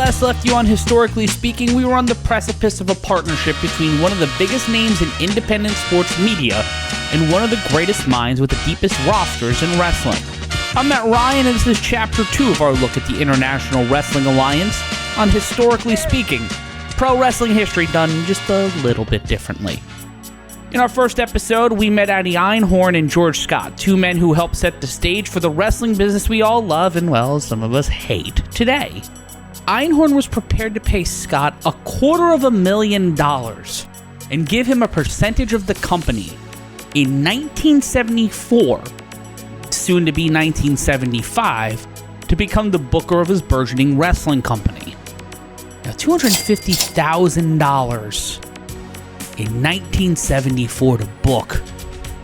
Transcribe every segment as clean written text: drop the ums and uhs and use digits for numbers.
last left you on Historically Speaking, we were on the precipice of a partnership between one of the biggest names in independent sports media and one of the greatest minds with the deepest rosters in wrestling. I'm Matt Ryan, and this is Chapter 2 of our look at the International Wrestling Alliance on Historically Speaking, pro wrestling history done just a little bit differently. In our first episode, we met Eddie Einhorn and George Scott, two men who helped set the stage for the wrestling business we all love and, well, some of us hate today. Einhorn was prepared to pay Scott $250,000 and give him a percentage of the company in 1974, soon to be 1975, to become the booker of his burgeoning wrestling company. Now, $250,000 in 1974 to book.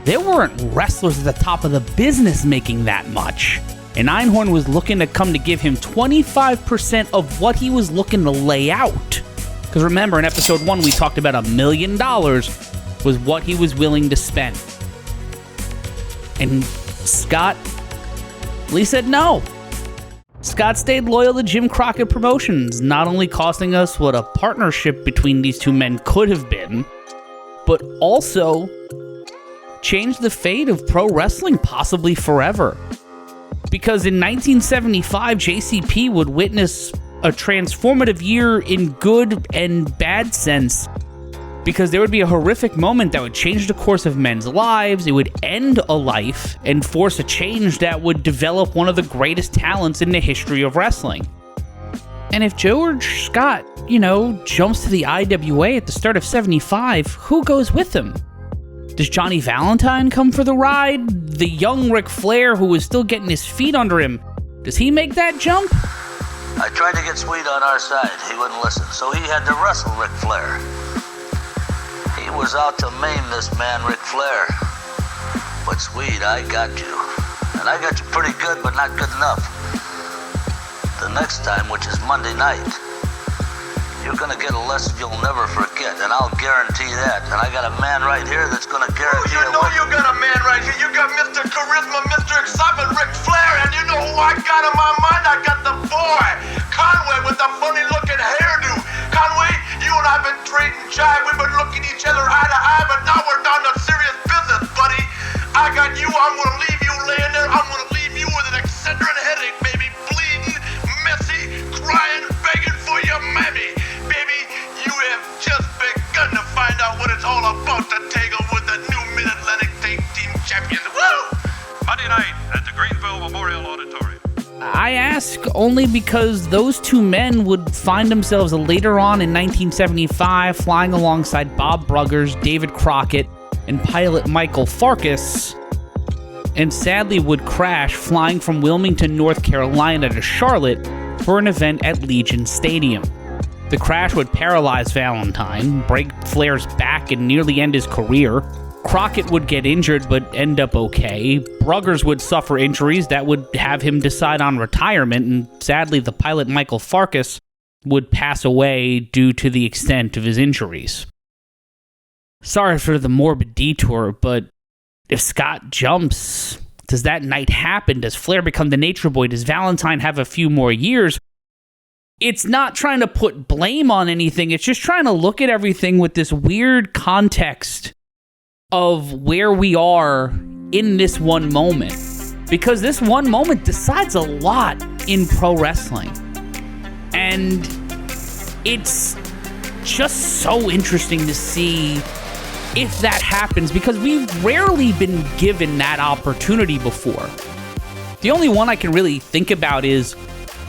There weren't wrestlers at the top of the business making that much, and Einhorn was looking to come to give him 25% of what he was looking to lay out. Because remember, in episode 1, we talked about $1 million was what he was willing to spend. And Scott, he said no. Scott stayed loyal to Jim Crockett Promotions, not only costing us what a partnership between these two men could have been, but also changed the fate of pro wrestling possibly forever. Because in 1975, JCP would witness a transformative year in good and bad sense, because there would be a horrific moment that would change the course of men's lives, it would end a life, and force a change that would develop one of the greatest talents in the history of wrestling. And if George Scott, jumps to the IWA at the start of 75, who goes with him? Does Johnny Valentine come for the ride? The young Ric Flair, who was still getting his feet under him, does he make that jump? I tried to get Swede on our side. He wouldn't listen, so he had to wrestle Ric Flair. He was out to maim this man, Ric Flair. But Swede, I got you. And I got you pretty good, but not good enough. The next time, which is Monday night, you're gonna get a lesson you'll never forget, and I'll guarantee that. And I got a man right here that's gonna guarantee it. You know you got a man right here. You got Mr. Charisma, Mr. Excitement, Ric Flair, and you know who I got in my mind? I got the boy, Conway, with the funny-looking hairdo. Conway, you and I have been trading jive. We've been looking each other eye to eye, but now we're down to serious business, buddy. I got you. I'm gonna leave you laying there. I'm gonna leave you with an Excedrin headache, baby, bleeding, messy, crying, begging for your mammy. Baby, you have just begun to find out what it's all about to take over the new Mid-Atlantic Tag Team Champions. Woo! Monday night at the Greenville Memorial Auditorium. I ask only because those two men would find themselves later on in 1975 flying alongside Bob Bruggers, David Crockett, and pilot Michael Farkas, and sadly would crash flying from Wilmington, North Carolina to Charlotte for an event at Legion Stadium. The crash would paralyze Valentine, break Flair's back, and nearly end his career. Crockett would get injured but end up okay. Bruggers would suffer injuries that would have him decide on retirement, and sadly the pilot Michael Farkas would pass away due to the extent of his injuries. Sorry for the morbid detour, but if Scott jumps, does that night happen? Does Flair become the Nature Boy? Does Valentine have a few more years? It's not trying to put blame on anything. It's just trying to look at everything with this weird context of where we are in this one moment. Because this one moment decides a lot in pro wrestling. And it's just so interesting to see if that happens, because we've rarely been given that opportunity before. The only one I can really think about is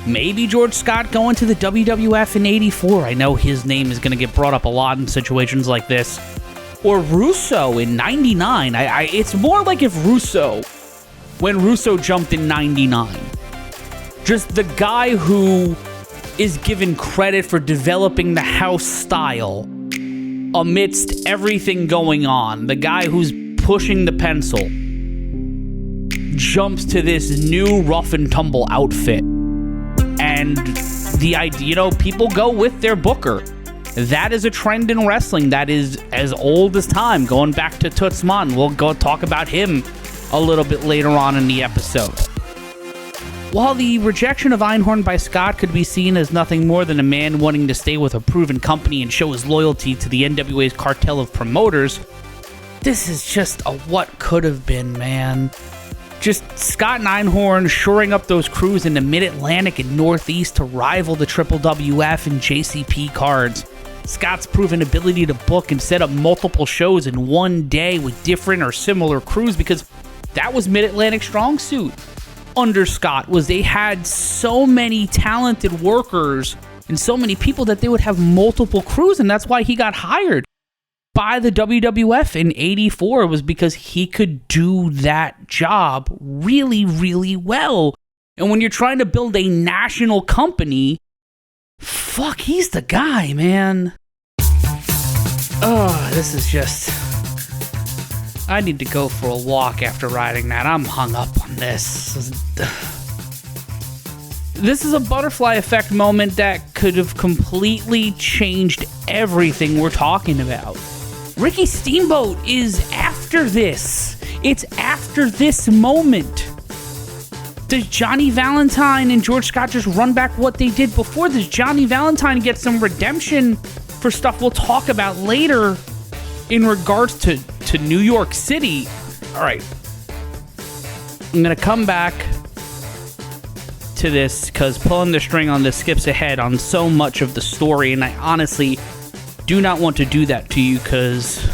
maybe George Scott going to the WWF in 84. I know his name is going to get brought up a lot in situations like this. Or Russo in 99. It's more like if when Russo jumped in 99. Just the guy who is given credit for developing the house style amidst everything going on. The guy who's pushing the pencil jumps to this new rough and tumble outfit. And the idea, people go with their booker. That is a trend in wrestling that is as old as time, going back to Toots Mondt. We'll go talk about him a little bit later on in the episode. While the rejection of Einhorn by Scott could be seen as nothing more than a man wanting to stay with a proven company and show his loyalty to the NWA's cartel of promoters, this is just a what could have been, man. Just Scott and Einhorn shoring up those crews in the Mid-Atlantic and Northeast to rival the Triple WF and JCP cards. Scott's proven ability to book and set up multiple shows in one day with different or similar crews, because that was Mid-Atlantic strong suit. Under Scott was they had so many talented workers and so many people that they would have multiple crews, and that's why he got hired by the WWF in '84, was because he could do that job really, really well. And when you're trying to build a national company, fuck, he's the guy, man. Oh, this is just... I need to go for a walk after riding that. I'm hung up on this. This is a butterfly effect moment that could have completely changed everything we're talking about. Ricky Steamboat is after this. It's after this moment. Does Johnny Valentine and George Scott just run back what they did before? Does Johnny Valentine get some redemption for stuff we'll talk about later in regards to New York City? All right. I'm going to come back to this because pulling the string on this skips ahead on so much of the story, and I honestly do not want to do that to you because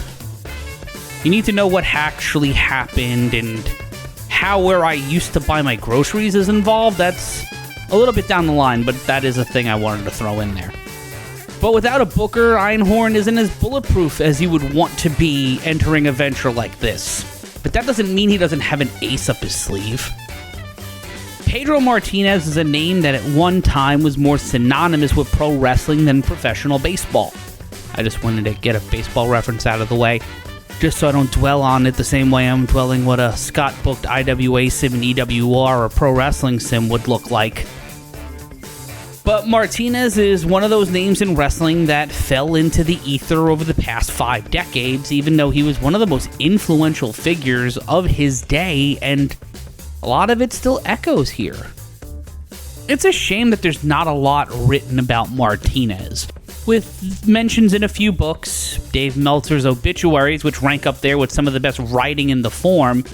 you need to know what actually happened and how where I used to buy my groceries is involved. That's a little bit down the line, but that is a thing I wanted to throw in there. But without a booker, Einhorn isn't as bulletproof as he would want to be entering a venture like this. But that doesn't mean he doesn't have an ace up his sleeve. Pedro Martinez is a name that at one time was more synonymous with pro wrestling than professional baseball. I just wanted to get a baseball reference out of the way, just so I don't dwell on it the same way I'm dwelling what a Scott-booked IWA sim and EWR or pro wrestling sim would look like. But Martinez is one of those names in wrestling that fell into the ether over the past 5 decades, even though he was one of the most influential figures of his day, and a lot of it still echoes here. It's a shame that there's not a lot written about Martinez, with mentions in a few books, Dave Meltzer's obituaries, which rank up there with some of the best writing in the form,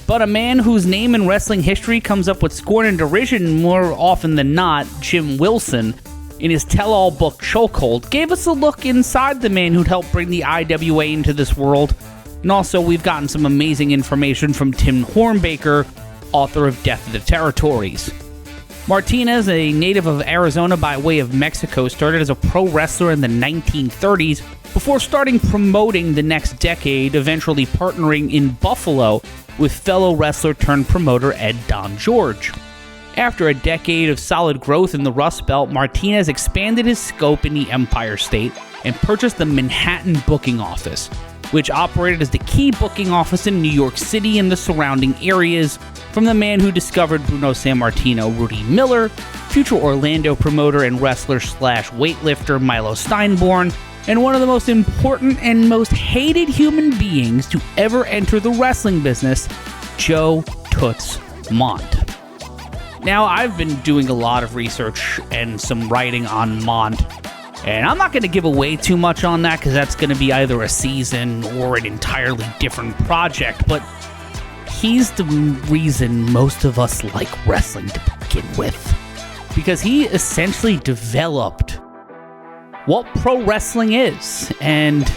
but a man whose name in wrestling history comes up with scorn and derision more often than not, Jim Wilson, in his tell-all book Chokehold, gave us a look inside the man who'd helped bring the IWA into this world. And also, we've gotten some amazing information from Tim Hornbaker, author of Death of the Territories. Martinez, a native of Arizona by way of Mexico, started as a pro wrestler in the 1930s before starting promoting the next decade, eventually partnering in Buffalo with fellow wrestler turned promoter Ed Don George. After a decade of solid growth in the Rust Belt, Martinez expanded his scope in the Empire State and purchased the Manhattan booking office, which operated as the key booking office in New York City and the surrounding areas, from the man who discovered Bruno Sammartino, Rudy Miller, future Orlando promoter and wrestler/weightlifter Milo Steinborn, and one of the most important and most hated human beings to ever enter the wrestling business, Joe Toots Mont. Now, I've been doing a lot of research and some writing on Mont, and I'm not going to give away too much on that because that's going to be either a season or an entirely different project, but he's the reason most of us like wrestling to begin with, because he essentially developed what pro wrestling is, and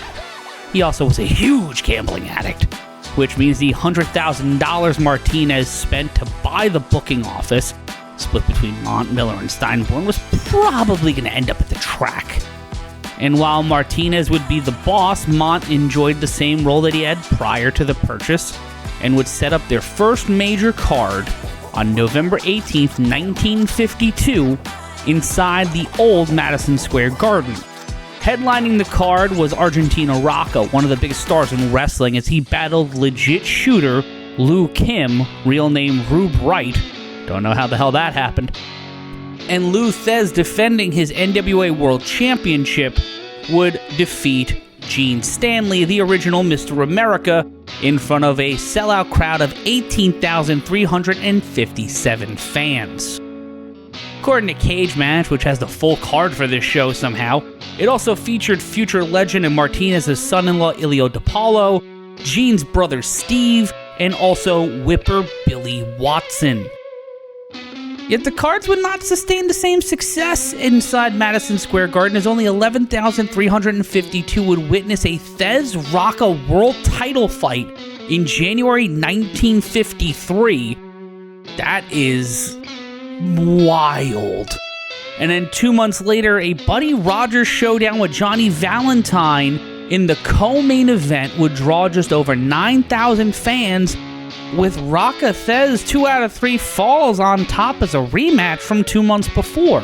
he also was a huge gambling addict, which means the $100,000 Martinez spent to buy the booking office, split between Mont, Miller, and Steinborn, was probably going to end up at the track. And while Martinez would be the boss, Mont enjoyed the same role that he had prior to the purchase, and would set up their first major card on November 18th, 1952, inside the old Madison Square Garden. Headlining the card was Argentina Rocca, one of the biggest stars in wrestling, as he battled legit shooter Lou Kim, real name Rube Wright. Don't know how the hell that happened. And Lou Thez, defending his NWA World Championship, would defeat Gene Stanley, the original Mr. America, in front of a sellout crowd of 18,357 fans. According to Cage Match, which has the full card for this show somehow, it also featured future legend and Martinez's son-in-law Ilio DiPaolo, Gene's brother Steve, and also Whipper Billy Watson. Yet the cards would not sustain the same success inside Madison Square Garden, as only 11,352 would witness a Thez Rocca world title fight in January 1953. That is wild. And then 2 months later, a Buddy Rogers showdown with Johnny Valentine in the co-main event would draw just over 9,000 fans, with Rocca Thez 2 out of 3 falls on top as a rematch from 2 months before.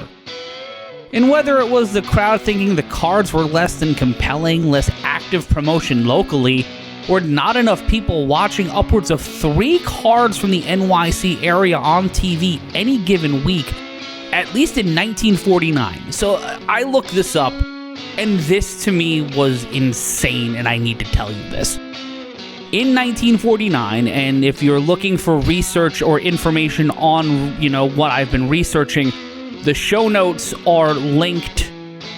And whether it was the crowd thinking the cards were less than compelling, less active promotion locally, or not enough people watching upwards of 3 cards from the NYC area on TV any given week, at least in 1949. So I looked this up, and this to me was insane, and I need to tell you this. In 1949, and if you're looking for research or information on, what I've been researching, the show notes are linked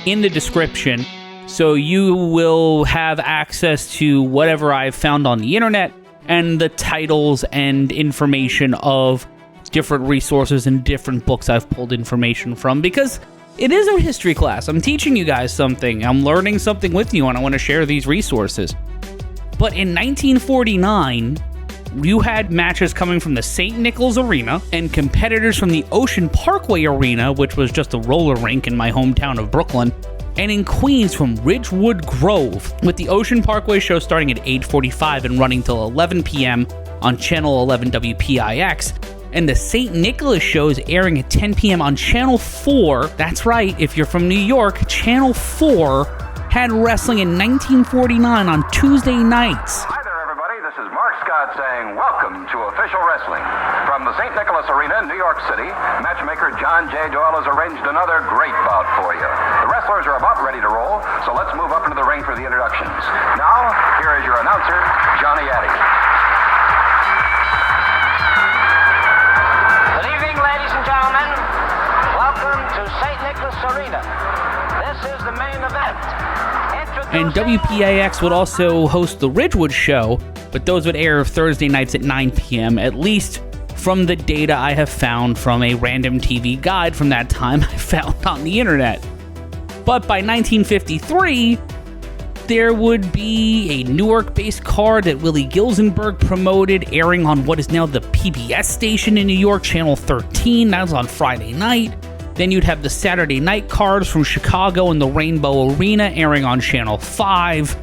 in the description, so you will have access to whatever I've found on the internet and the titles and information of different resources and different books I've pulled information from, because it is a history class. I'm teaching you guys something. I'm learning something with you, and I want to share these resources. But in 1949, you had matches coming from the St. Nicholas Arena and competitors from the Ocean Parkway Arena, which was just a roller rink in my hometown of Brooklyn, and in Queens from Ridgewood Grove, with the Ocean Parkway show starting at 8:45 and running till 11 p.m. on Channel 11 WPIX, and the St. Nicholas shows airing at 10 p.m. on Channel 4. That's right, if you're from New York, Channel 4 had wrestling in 1949 on Tuesday nights. Hi there, everybody. This is Mark Scott saying welcome to Official Wrestling. From the St. Nicholas Arena in New York City, matchmaker John J. Doyle has arranged another great bout for you. The wrestlers are about ready to roll, so let's move up into the ring for the introductions. Now, here is your announcer, Johnny Addy. Good evening, ladies and gentlemen. Welcome to St. Nicholas Arena. This is the main event. And WPIX would also host the Ridgewood show, but those would air Thursday nights at 9 p.m., at least from the data I have found from a random TV guide from that time I found on the internet. But by 1953, there would be a Newark-based card that Willie Gilzenberg promoted, airing on what is now the PBS station in New York, Channel 13. That was on Friday night. Then you'd have the Saturday night cards from Chicago and the Rainbow Arena airing on Channel 5.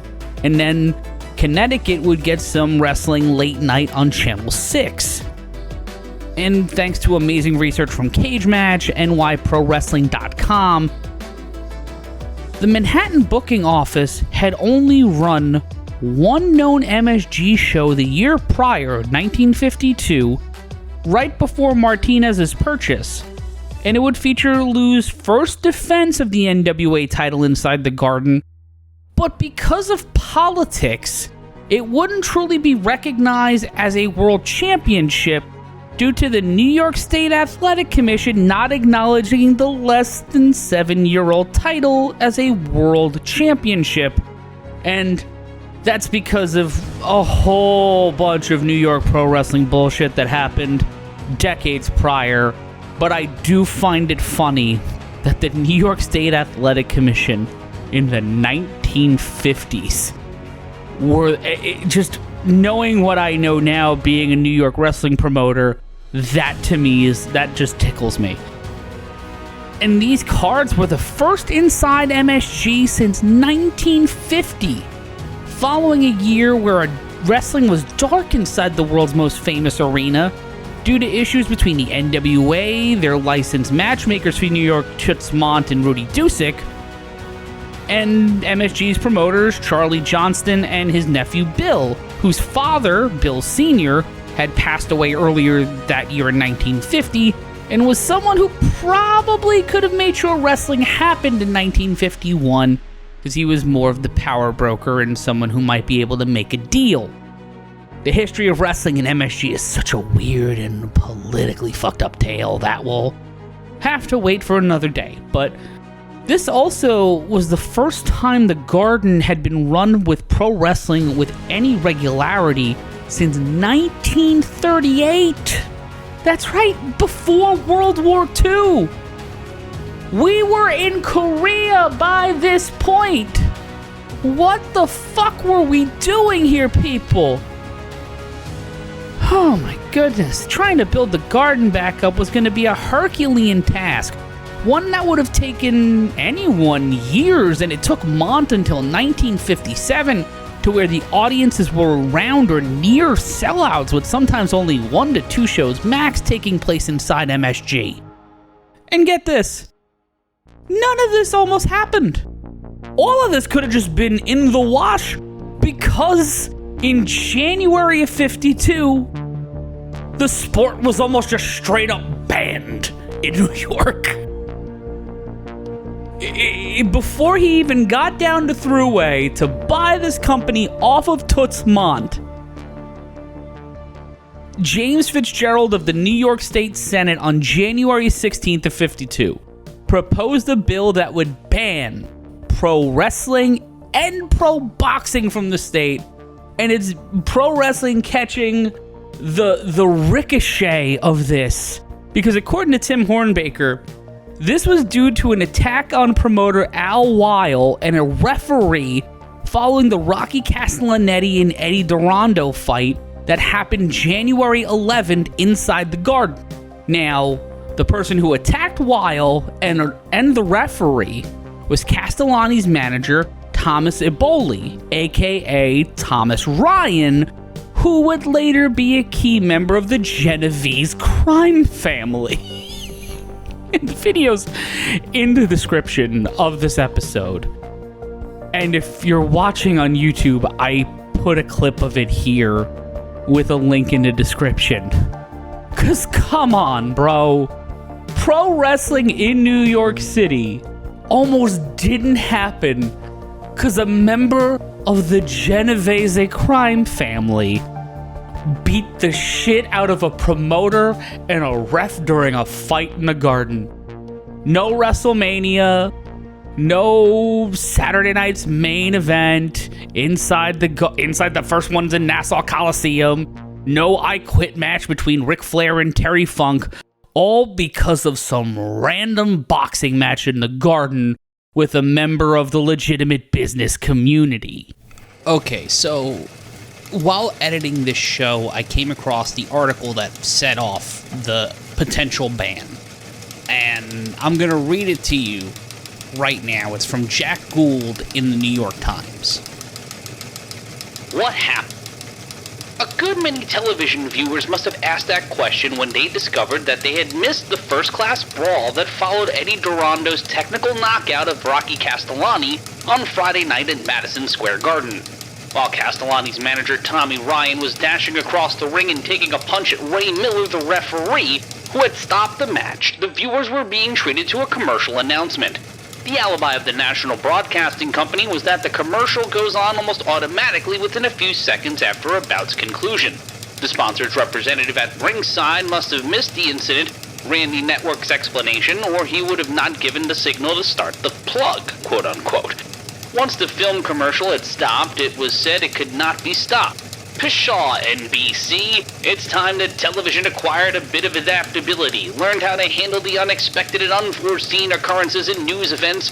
And then Connecticut would get some wrestling late night on Channel 6. And thanks to amazing research from Cage Match, nyprowrestling.com, the Manhattan booking office had only run one known MSG show the year prior, 1952, right before Martinez's purchase. And it would feature Lou's first defense of the NWA title inside the Garden. But because of politics, it wouldn't truly be recognized as a world championship due to the New York State Athletic Commission not acknowledging the less than 7-year-old title as a world championship. And that's because of a whole bunch of New York pro wrestling bullshit that happened decades prior. But I do find it funny that the New York State Athletic Commission in the 1950s were just, knowing what I know now, being a New York wrestling promoter, that to me that just tickles me. And these cards were the first inside MSG since 1950, following a year where wrestling was dark inside the world's most famous arena, due to issues between the NWA, their licensed matchmakers for New York, Toots Mondt and Rudy Dusick, and MSG's promoters, Charlie Johnston and his nephew Bill, whose father, Bill Sr., had passed away earlier that year in 1950, and was someone who probably could have made sure wrestling happened in 1951 because he was more of the power broker and someone who might be able to make a deal. The history of wrestling in MSG is such a weird and politically fucked up tale that will have to wait for another day. But this also was the first time the Garden had been run with pro wrestling with any regularity since 1938. That's right, before World War II. We were in Korea by this point. What the fuck were we doing here, people? Oh my goodness, trying to build the Garden back up was going to be a Herculean task. One that would have taken anyone years, and it took Mont until 1957 to where the audiences were around or near sellouts, with sometimes only 1 to 2 shows max taking place inside MSG. And get this, none of this almost happened. All of this could have just been in the wash, because in January of 52, the sport was almost just straight up banned in New York. Before he even got down to Thruway to buy this company off of Toots Mondt, James Fitzgerald of the New York State Senate on January 16th of 52 proposed a bill that would ban pro wrestling and pro boxing from the state, and it's pro wrestling catching the ricochet of this, because according to Tim Hornbaker, this was due to an attack on promoter Al Weil and a referee following the Rocky Castellanetti and Eddie Durando fight that happened January 11th inside the Garden. Now, the person who attacked Weil and the referee was Castellani's manager, Thomas Eboli, aka Thomas Ryan, who would later be a key member of the Genovese crime family. And the video's in the description of this episode. And if you're watching on YouTube, I put a clip of it here with a link in the description. Cause come on, bro. Pro wrestling in New York City almost didn't happen because a member of the Genovese crime family beat the shit out of a promoter and a ref during a fight in the Garden. No WrestleMania, no Saturday night's main event inside the first ones in Nassau Coliseum, no I Quit match between Ric Flair and Terry Funk, all because of some random boxing match in the Garden with a member of the legitimate business community. Okay, so while editing this show, I came across the article that set off the potential ban. And I'm going to read it to you right now. It's from Jack Gould in the New York Times. What happened? A good many television viewers must have asked that question when they discovered that they had missed the first-class brawl that followed Eddie Durando's technical knockout of Rocky Castellani on Friday night at Madison Square Garden. While Castellani's manager Tommy Ryan was dashing across the ring and taking a punch at Ray Miller, the referee, who had stopped the match, the viewers were being treated to a commercial announcement. The alibi of the National Broadcasting Company was that the commercial goes on almost automatically within a few seconds after a bout's conclusion. The sponsor's representative at ringside must have missed the incident, Randy Network's explanation, or he would have not given the signal to start the plug, quote-unquote. Once the film commercial had stopped, it was said it could not be stopped. Pshaw, NBC. It's time that television acquired a bit of adaptability, learned how to handle the unexpected and unforeseen occurrences in news events,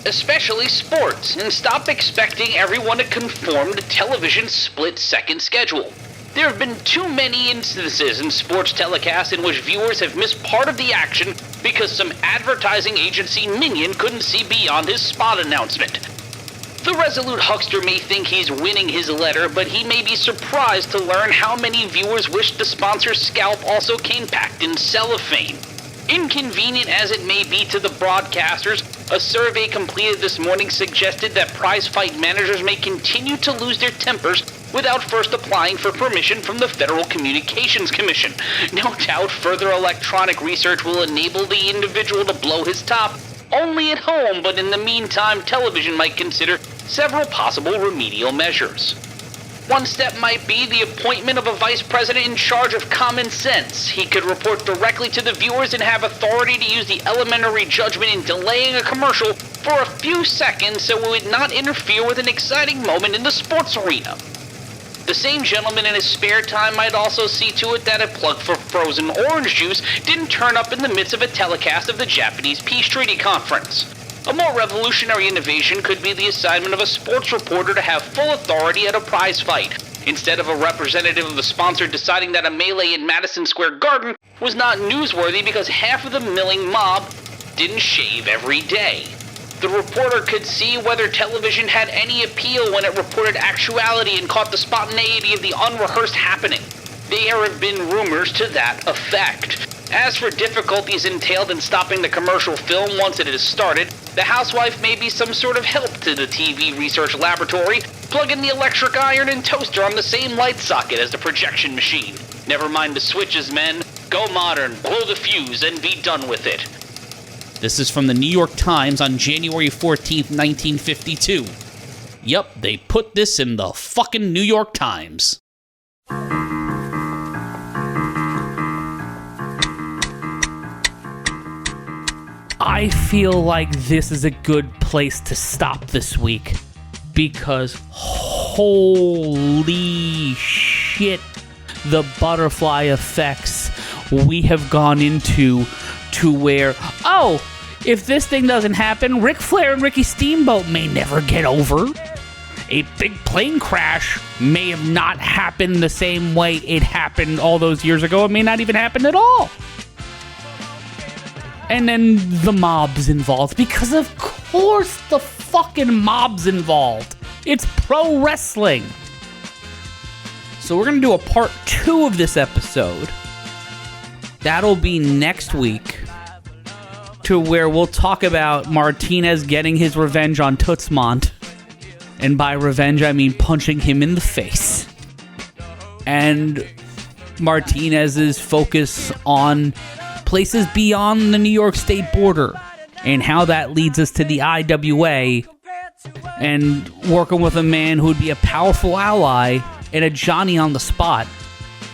especially sports, and stop expecting everyone to conform to television's split-second schedule. There have been too many instances in sports telecasts in which viewers have missed part of the action because some advertising agency minion couldn't see beyond his spot announcement. The resolute huckster may think he's winning his letter, but he may be surprised to learn how many viewers wished the sponsor's scalp also came packed in cellophane. Inconvenient as it may be to the broadcasters, a survey completed this morning suggested that prize fight managers may continue to lose their tempers without first applying for permission from the Federal Communications Commission. No doubt further electronic research will enable the individual to blow his top, only at home, but in the meantime, television might consider several possible remedial measures. One step might be the appointment of a vice president in charge of common sense. He could report directly to the viewers and have authority to use the elementary judgment in delaying a commercial for a few seconds so it would not interfere with an exciting moment in the sports arena. The same gentleman in his spare time might also see to it that a plug for frozen orange juice didn't turn up in the midst of a telecast of the Japanese Peace Treaty Conference. A more revolutionary innovation could be the assignment of a sports reporter to have full authority at a prize fight, instead of a representative of the sponsor deciding that a melee in Madison Square Garden was not newsworthy because half of the milling mob didn't shave every day. The reporter could see whether television had any appeal when it reported actuality and caught the spontaneity of the unrehearsed happening. There have been rumors to that effect. As for difficulties entailed in stopping the commercial film once it has started, the housewife may be some sort of help to the TV research laboratory. Plug in the electric iron and toaster on the same light socket as the projection machine. Never mind the switches, men. Go modern, blow the fuse, and be done with it. This is from the New York Times on January 14th, 1952. Yup, they put this in the fucking New York Times. I feel like this is a good place to stop this week because holy shit, the butterfly effects we have gone into to where, oh, if this thing doesn't happen, Ric Flair and Ricky Steamboat may never get over. A big plane crash may have not happened the same way it happened all those years ago. It may not even happen at all. And then the mob's involved, because of course the fucking mob's involved. It's pro wrestling. So we're going to do a part 2 of this episode. That'll be next week, to where we'll talk about Martinez getting his revenge on Tootsmont. And by revenge, I mean punching him in the face. And Martinez's focus on places beyond the New York State border, and how that leads us to the IWA, and working with a man who would be a powerful ally and a Johnny on the spot.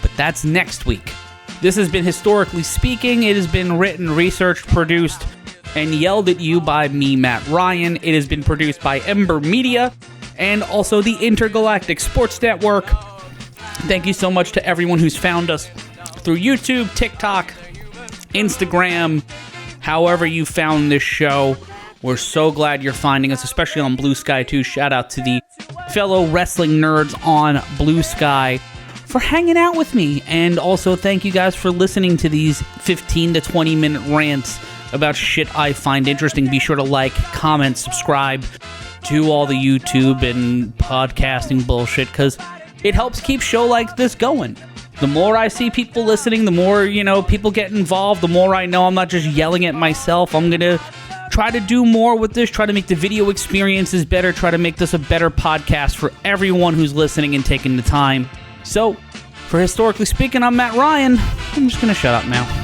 But that's next week. This has been Historically Speaking. It has been written, researched, produced, and yelled at you by me, Matt Ryan. It has been produced by Ember Media and also the Intergalactic Sports Network. Thank you so much to everyone who's found us through YouTube, TikTok, Instagram, however you found this show. We're so glad you're finding us, especially on Blue Sky too. Shout out to the fellow wrestling nerds on Blue Sky for hanging out with me. And also thank you guys for listening to these 15 to 20 minute rants about shit I find interesting. Be sure to like, comment, subscribe to all the YouTube and podcasting bullshit, because it helps keep show like this going. The more I see people listening, the more, people get involved, the more I know I'm not just yelling at myself. I'm going to try to do more with this, try to make the video experiences better, try to make this a better podcast for everyone who's listening and taking the time. So, for Historically Speaking, I'm Matt Ryan. I'm just going to shut up now.